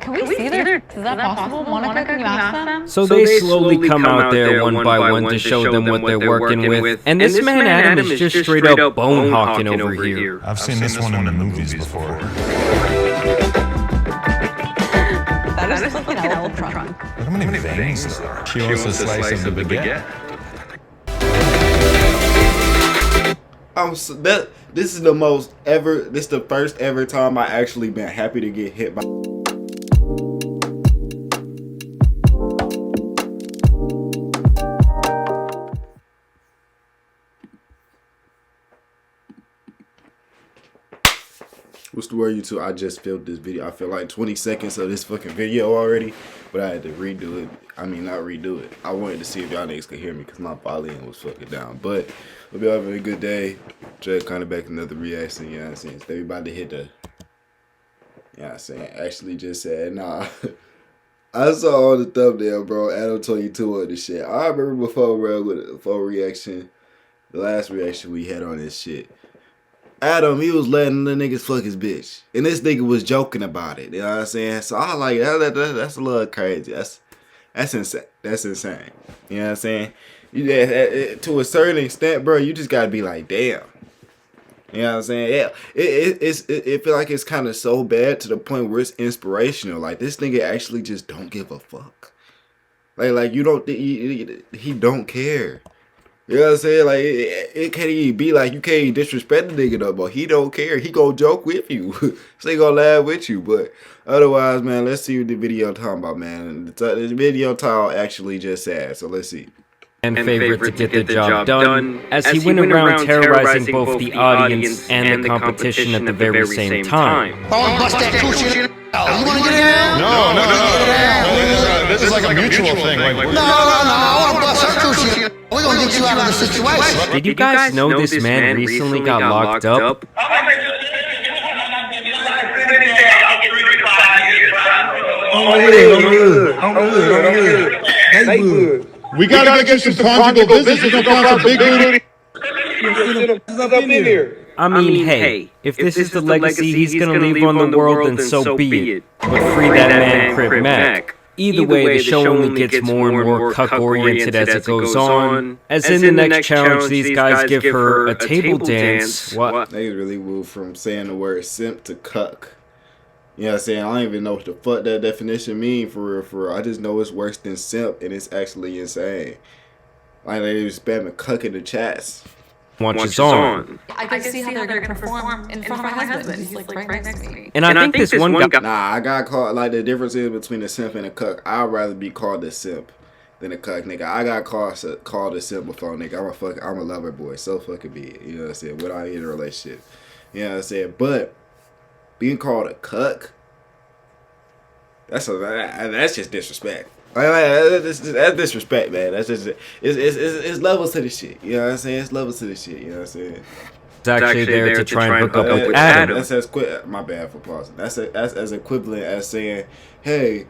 Can we see their? Is that possible? Monica, can you ask them? So they slowly come out there one by one to show them what they're working with. And this man Adam is just straight up bone hawking over here. I've seen this one in the movies before. That is like an elephant trunk. Look how many veins there are. She wants a slice of the baguette. This is the most ever. This is the first ever time I actually been happy to get hit by. What's the word, YouTube? I just filmed this video. I feel like 20 seconds of this fucking video already, but I had to redo it. I mean, not redo it. I wanted to see if y'all niggas could hear me because my volume was fucking down. But hope y'all having a good day. Trey kind of back another reaction, you know what I'm saying? So they about to hit the, you know what I'm saying? Actually just said, nah. I saw on the thumbnail, bro, Adam 22 on this shit. I remember before, bro, with the full reaction, the last reaction we had on this shit. Adam, he was letting the niggas fuck his bitch. And this nigga was joking about it. You know what I'm saying? So I like that's a little crazy. That's insane. That's insane. You know what I'm saying? To a certain extent, bro, you just gotta be like, damn. You know what I'm saying? Yeah. It feel like it's kind of so bad to the point where it's inspirational. Like this nigga actually just don't give a fuck. Like you don't he don't care. You know what I'm saying? Like, it can't even be like you can't even disrespect the nigga no more. He don't care. He gonna joke with you. So he gonna laugh with you. But otherwise, man, let's see what the video talking about, man. This video title actually just sad. So let's see. And favorite to get the job done, as he went around terrorizing both the audience and the competition at the very same time. Bust that coochie. You wanna get it out? No. This is like a mutual thing. No, I wanna bust her coochie. We're gonna get you out of the situation. Did you guys know this man recently got locked up? We gotta get you some conjugal business. You're gonna find some big booty. I mean, hey, if this is the legacy he's gonna leave on the world, then so be it. But free that man, Crip Mac. Either way, the show only gets more and more cuck-oriented as it goes on. As in the next challenge, these guys give her a table dance. What? Niggas really moved from saying the word simp to cuck. You know what I'm saying? I don't even know what the fuck that definition mean for real, for real. I just know it's worse than simp, and it's actually insane. Like, they was spamming cuck in the chats. Watch is on. I can see how they're gonna perform in front of my husband. He's like right next to me. And I think this one guy. Nah, I got called, like, the difference is between a simp and a cuck. I'd rather be called a simp than a cuck, nigga. I got called a simp before, nigga. I'm a lover boy. So fucking be it. You know what I'm saying? Without any relationship. You know what I'm saying? But being called a cuck, that's just disrespect. That's disrespect, man. That's just it's levels to this shit. You know what I'm saying? It's levels to this shit. You know what I'm saying? It's actually there to try and hook up with Adam. That's as my bad for pausing. That's as equivalent as saying, hey,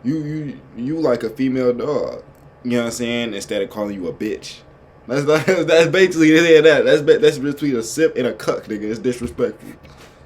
you like a female dog. You know what I'm saying? Instead of calling you a bitch. That's basically that. That's between a simp and a cuck, nigga. It's disrespectful.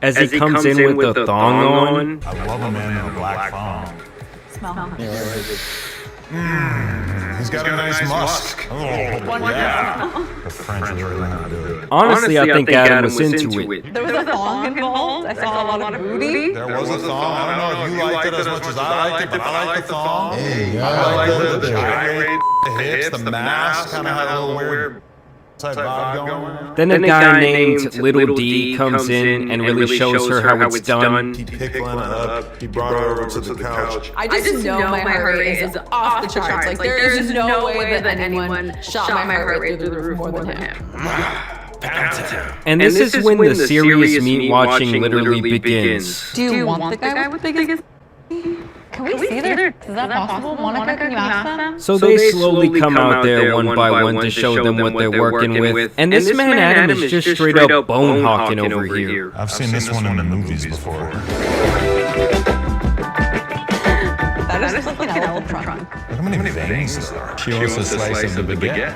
As he comes in with the thong on. I love a man in a black thong. Smell him. He's got a nice musk. Oh, yeah. The French really not good. Honestly, I think Adam was into it. There was a thong involved. I saw a lot of booty. There was a thong. I don't know if you liked it as much as I liked it, but I like the thong. Hey, I like the gyrate, the hips, the mask. Kind of had a little weird type vibe going on. Then a guy named Little D comes in and really shows her how it's done. He picked one up. He brought her over to the couch. I just know my heart rate is off the charts. Like there is no way that anyone shot my heart rate through the roof more than him. And this is when the serious meat watching literally begins. Do you want the guy with the biggest? Can we see their? Is that possible? Monica, can you ask them? So they slowly come out there one by one to show them what they're working with. And this man Adam is just straight up bone hawking over here. I've seen this one in the movies before. That is like an elephant trunk. Look how many veins there are. She wants a slice of the baguette.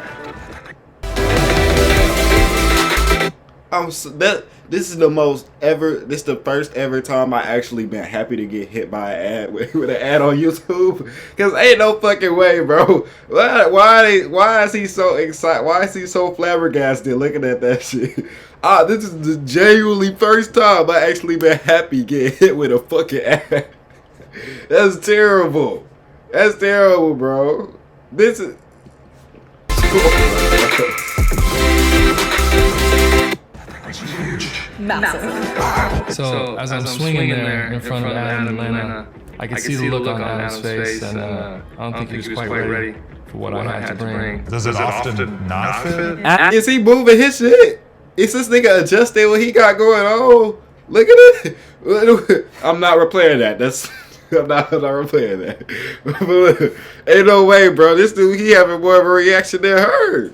This is the most ever. This is the first ever time I actually been happy to get hit by an ad with an ad on YouTube. Cause ain't no fucking way, bro. Why is he so excited? Why is he so flabbergasted looking at that shit? This is the genuinely first time I actually been happy getting hit with a fucking ad. That's terrible. That's terrible, bro. This is. Massive. So as I'm swinging there in front of Adam and Lena, I could see the look on Adam's face, and I don't think he was quite ready for what I had to bring. Does it often not fit? Is he moving his shit? Is this nigga adjusting what he got going on? Look at it. I'm not replaying that. I'm not replaying that. Ain't no way, bro. This dude, he having more of a reaction than her.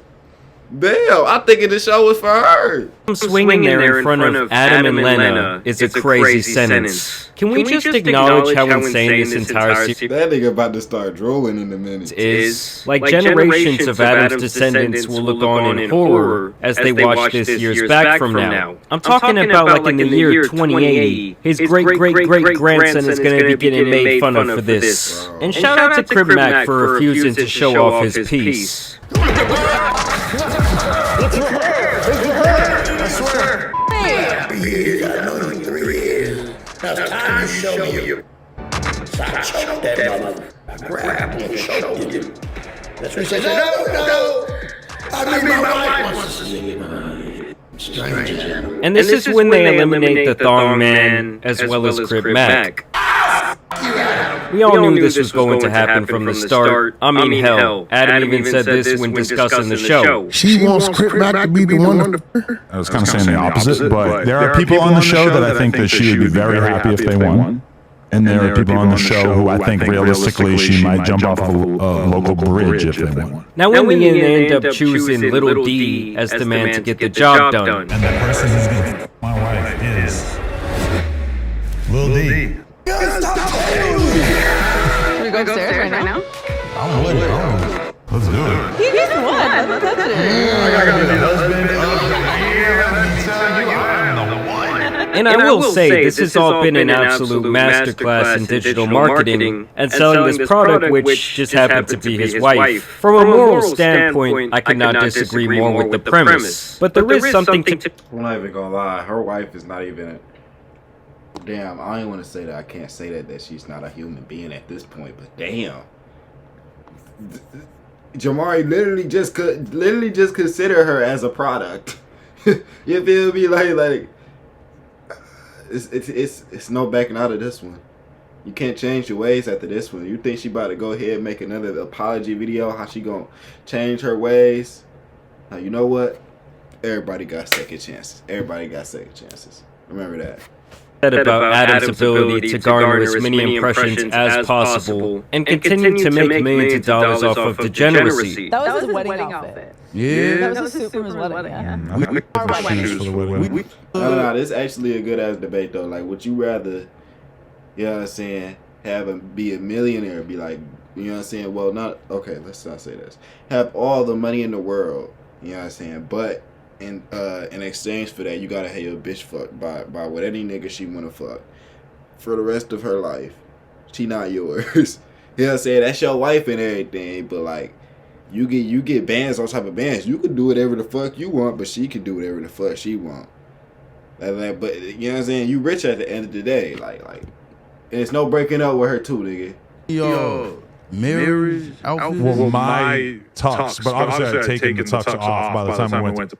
Damn, I'm thinking the show was for her. Swinging there in front of Adam and Lena is a crazy sentence. Can we just acknowledge how insane this entire series That nigga about to start drooling in a minute. is? Like, generations of Adam's descendants will look on in horror as they watch this years back from now. I'm talking about like in the year 2080. His great-great-great-grandson is going to be getting made fun of for this. And shout out to Crib Mac for refusing to show off his piece. I swear. Years, I've known you 3 years. Now it's time to show me you. So I choked that mother. I grabbed him and choked him. That's when he said, no. I mean, my wife wants to see you. Stranger. And this is when they eliminate the Thong Man as well as Crib Mac. We all knew this was going to happen from the start. I mean, hell, Adam even said this when discussing the show. She wants Crip Mac to be the one to... I was kind of saying the opposite, but there are people on the show that I think that she would be very happy if they won. And there are people on the show who I think realistically she might jump off a local bridge if they won. Now in the end, they end up choosing Little D as the man to get the job done. And the person who's going to f my wife is Lil D. Should we go upstairs right now? I'm with it. Let's do it. He just won. Let's touch it. I gotta be the husband of the year. Let me tell you, I am the one. And I will say, this has all been an absolute masterclass in digital marketing and selling this product, which just happened to be his wife. From a moral standpoint, I cannot disagree more with the premise. But there is something to... I'm not even gonna lie. Her wife is not even... Damn, I don't want to say that. I can't say that she's not a human being at this point. But damn, Jamari literally just consider her as a product. You feel me? Like it's no backing out of this one. You can't change your ways after this one. You think she about to go ahead and make another apology video? How she gonna change her ways? Now you know what? Everybody got second chances. Everybody got second chances. Remember that. About Adam's ability to garner as many impressions as possible and continue to make millions of dollars off of degeneracy. That was his wedding outfit. Yeah. That was a suit from his wedding, yeah. I think shoes for the wedding. No, this is actually a good ass debate though. Like, would you rather, you know what I'm saying, be a millionaire, be like, you know what I'm saying? Well, not okay. Let's not say this. Have all the money in the world, you know what I'm saying, but in exchange for that, you gotta have your bitch fucked by what any nigga she wanna fuck for the rest of her life. She not yours. You know what I'm saying? That's your wife and everything, but like, you get bands on top of bands. You can do whatever the fuck you want, but she can do whatever the fuck she want. Like, but you know what I'm saying? You rich at the end of the day. Like, and it's no breaking up with her too, nigga. Yo, marriage outfit. Well, my tux, but obviously I'd taken the tux off by the time we went to.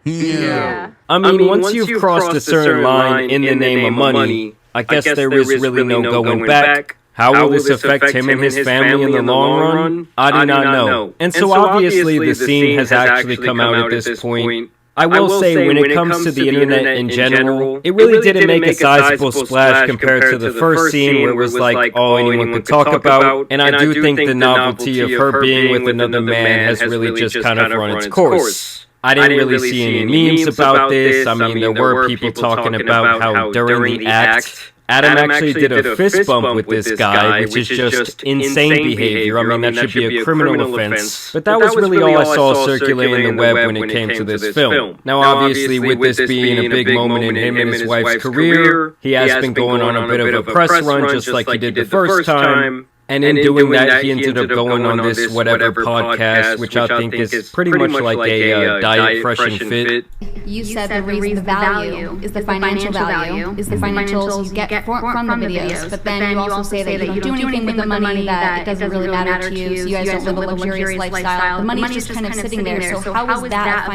Yeah. I mean, once you've crossed a certain line in the name of money, I guess there is really no going back. How will this affect him and his family in the long run? I do not know. And so obviously the scene has actually come out at this point. I will say, when it comes to the internet in general, it really didn't make a sizable splash compared to the first scene where it was like all anyone could talk about. And I do think the novelty of her being with another man has really just kind of run its course. I didn't really see any memes about this. I mean, there were people talking about how during the act, Adam actually did a fist bump with this guy, which is just insane behavior. I mean, that should be a criminal offense. But that was really all I saw circulating the web when it came to this film. Now, obviously, with this being a big moment in him and his wife's career, he has been going on a bit of a press run, just like he did the first time. And in doing that, he ended up going on this whatever podcast, which I think is pretty much like a diet fresh and fit. You said the reason the value is the financial value, is the financials you get from the videos, but then you also say that you don't do anything with the money, that it doesn't really matter to you, so you guys don't live a luxurious lifestyle. The money's just kind of sitting there, so how is that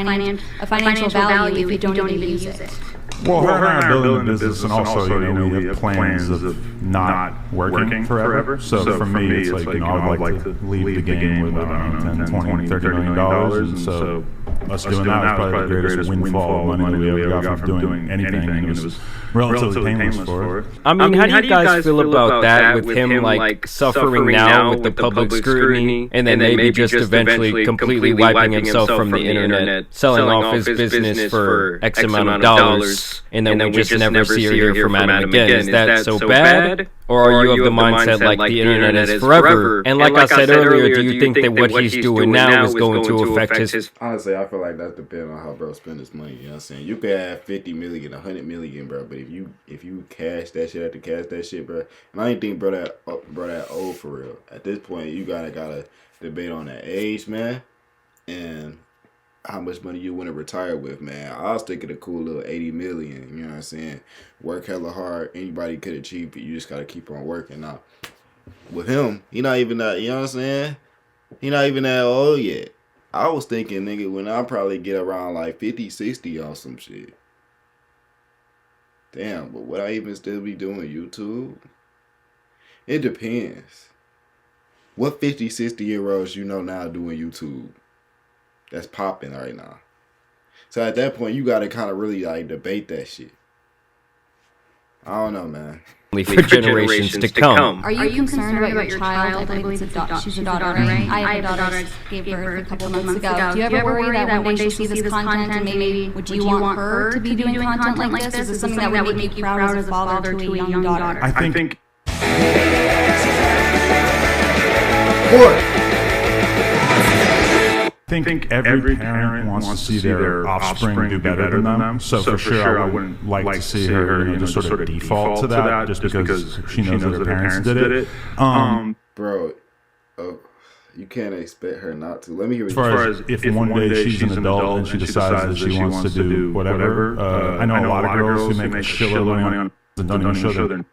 a financial value if you don't even use it? Well, her and I are building a business, and also, we have plans of not working forever. So for me, it's like, I would like to leave the game with, $10, $20, $30 million, and so us doing that was probably the greatest windfall of money we ever got from doing anything, and it was relatively painless for us. I mean, how do you guys feel about that, with him, like, suffering now with the public scrutiny, and then maybe just eventually completely wiping himself from the internet, selling off his business for X amount of dollars, and then we just never see or hear from Adam again? Is that so bad? Or are you of the mindset like the internet is forever? And like I said earlier, do you think that what he's doing now is going to affect his... Honestly, I feel like that depends on how bro spend his money. You know what I'm saying? You could have 50 million, 100 million, bro. But if you cash that shit, have to cash that shit, bro. And I ain't think bro that old for real. At this point, you gotta debate on that age, man, and how much money you want to retire with, man. I was thinking a cool little 80 million, you know what I'm saying? Work hella hard. Anybody could achieve it. You just got to keep on working. Now, with him, he not even that, you know what I'm saying? He not even that old yet. I was thinking, nigga, when I probably get around like 50, 60 on some shit. Damn, but would I even still be doing YouTube? It depends. What 50, 60-year-olds you know now doing YouTube? That's popping right now. So at that point, you got to kind of really like debate that shit. I don't know, man. For generations to come. Are you concerned about your child? I believe she's a daughter, right? I have a daughter that gave birth a couple months ago. Do you ever worry that one day she'll see this content and maybe would you want her to be doing content like this? Is this something that would make you proud as a father to a young daughter? I think... What? I think every parent wants to see their offspring do better than them. So for sure, I wouldn't like to see her just sort of default to that just because she knows that her parents did it. Bro, you can't expect her not to. Let me hear what as far as if one day she's an adult and she decides that she wants to do whatever. I know a lot of girls who make a shitload of money on and don't even show their...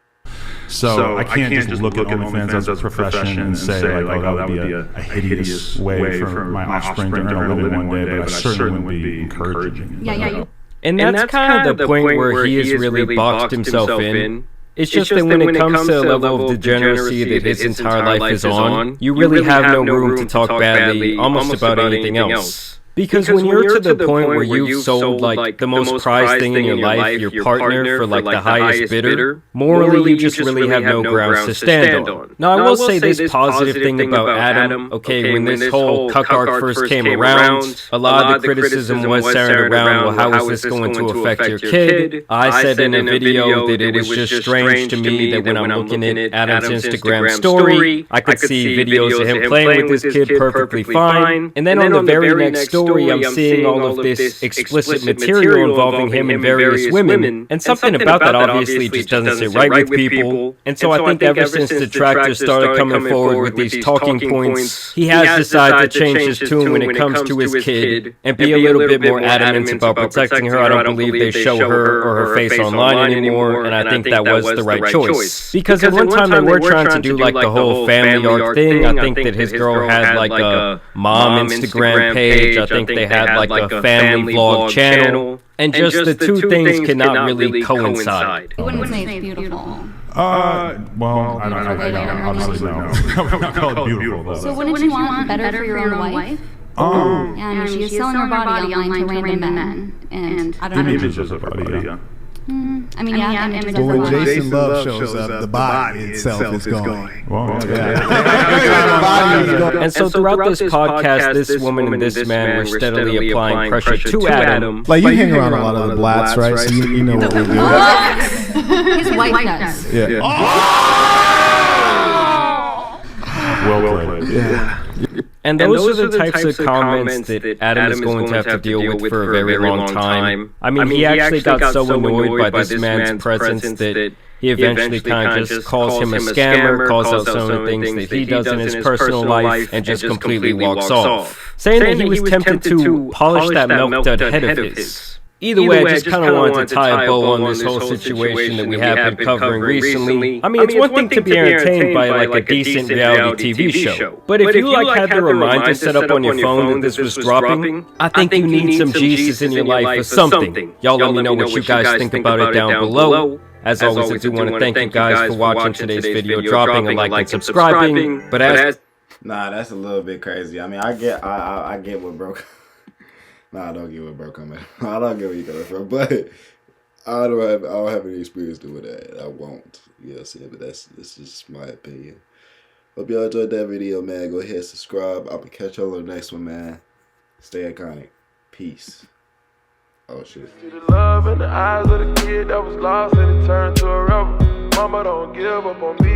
So I can't just look at OnlyFans as a profession and say, like, oh, that would be a hideous way for my offspring to earn a living one day, but I certainly wouldn't be encouraging it. Yeah. And that's kind of the point where he has really boxed himself in. It's just that when it comes to a level of degeneracy that his entire life is on, you really have no room to talk badly almost about anything else. Because when you're to the point where you've sold like the most prized thing in your life, your partner, for like the highest bidder, morally you just really have no grounds to stand on. Now I will say this positive thing about Adam. Okay, when this whole cuck art first came around, a lot of the criticism was centered around, well, how is this going to affect your kid? I said in a video that it was just strange to me that when I'm looking at Adam's Instagram story, I could see videos of him playing with his kid perfectly fine, and then on the very next story, I'm seeing all of this explicit material involving him and various women, and something about that obviously just doesn't sit right with people. And so I think ever since the detractors started coming forward with these talking points, he has decided to change his tune when it comes to his kid and be a little bit more adamant about protecting her. I don't believe they show her or her face online anymore, and I think that was the right choice. Because at one time they were trying to do like the whole family art thing. I think that his girl had like a mom Instagram page. I think they had like a family vlog channel, and just the two things cannot really coincide. You wouldn't say it's beautiful. Well, I don't obviously know. I call it beautiful though. So wouldn't you want better for your own wife? And she is selling her body online to random men, and I don't know. Images of her body, yeah. I mean, images But of when her body. Jason Love shows up, the body itself is going. Well, And so throughout this podcast, this woman and this man were steadily applying pressure to Adam. Like, you hang around a lot of the blats, right? So you know what we're doing. His wife does. Yeah. Well played. Yeah. And those are the types of comments that Adam is going to have to deal with for a very long time. I mean, he actually got so annoyed by this man's presence that he eventually kind of just calls him a scammer, calls out some of the things that he does in his personal life, and just completely walks off, saying that he was tempted to polish that milk dud head of his. Either way, I just kind of wanted to tie a bow on this whole situation that we have been covering recently. I mean, it's one thing to be entertained by like a decent reality TV show, but if you like had the reminder set up on your phone that this was dropping, I think you need some Jesus in your life or something. Y'all let me know what you guys think about it down below. As always, I do want to thank you guys for watching today's video, dropping a like and subscribing. But as nah, that's a little bit crazy. I mean, I get what bro. Nah, I don't get what bro coming. I don't get where you coming from, but I don't have any experience doing that. I won't. You know what I'm saying? But that's just my opinion. Hope y'all enjoyed that video, man. Go ahead, subscribe. I'll catch y'all on the next one, man. Stay iconic. Peace. Oh shit. See the love in the eyes of the kid that was lost and it turned to a rebel. Mama don't give up on me.